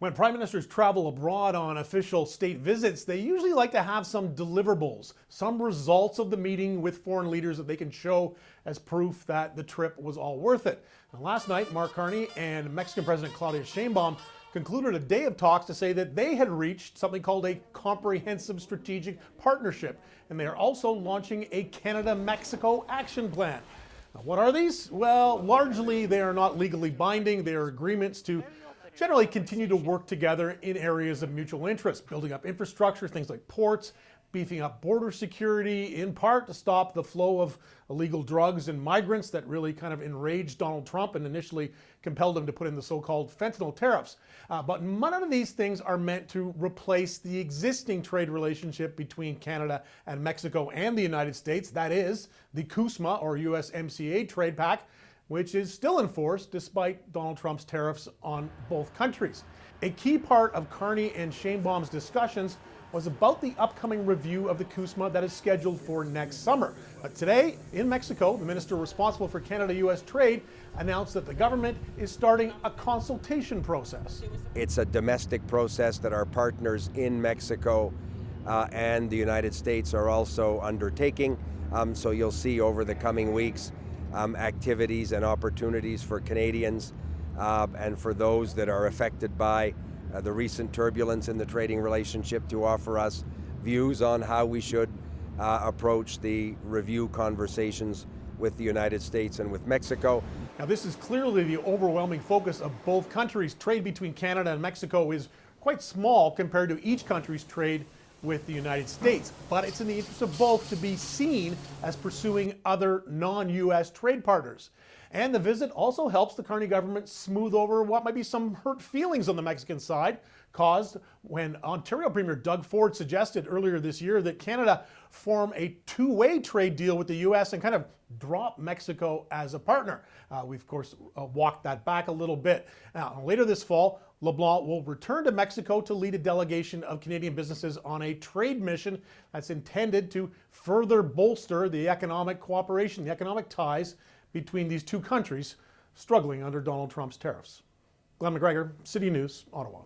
When prime ministers travel abroad on official state visits, they usually like to have some deliverables, some results of the meeting with foreign leaders that they can show as proof that the trip was all worth it. Now, last night, Mark Carney and Mexican President Claudia Sheinbaum concluded a day of talks to say that they had reached something called a comprehensive strategic partnership, and they are also launching a Canada-Mexico action plan. Now, what are these? Well, largely they are not legally binding. They are agreements to generally continue to work together in areas of mutual interest, building up infrastructure, things like ports, beefing up border security, in part to stop the flow of illegal drugs and migrants that really kind of enraged Donald Trump and initially compelled him to put in the so-called fentanyl tariffs. But none of these things are meant to replace the existing trade relationship between Canada and Mexico and the United States. That is the CUSMA, or USMCA trade pact, which is still in force despite Donald Trump's tariffs on both countries. A key part of Carney and Sheinbaum's discussions was about the upcoming review of the CUSMA that is scheduled for next summer. But today, in Mexico, the minister responsible for Canada-U.S. trade announced that the government is starting a consultation process. It's a domestic process that our partners in Mexico and the United States are also undertaking. So you'll see over the coming weeks activities and opportunities for Canadians and for those that are affected by the recent turbulence in the trading relationship to offer us views on how we should approach the review conversations with the United States and with Mexico. Now, this is clearly the overwhelming focus of both countries. Trade between Canada and Mexico is quite small compared to each country's trade with the United States, but it's in the interest of both to be seen as pursuing other non-U.S. trade partners. And the visit also helps the Carney government smooth over what might be some hurt feelings on the Mexican side caused when Ontario Premier Doug Ford suggested earlier this year that Canada form a two-way trade deal with the U.S. and kind of drop Mexico as a partner. We've, of course, walked that back a little bit. Now, later this fall, LeBlanc will return to Mexico to lead a delegation of Canadian businesses on a trade mission that's intended to further bolster the economic cooperation, the economic ties between these two countries struggling under Donald Trump's tariffs. Glen McGregor, City News, Ottawa.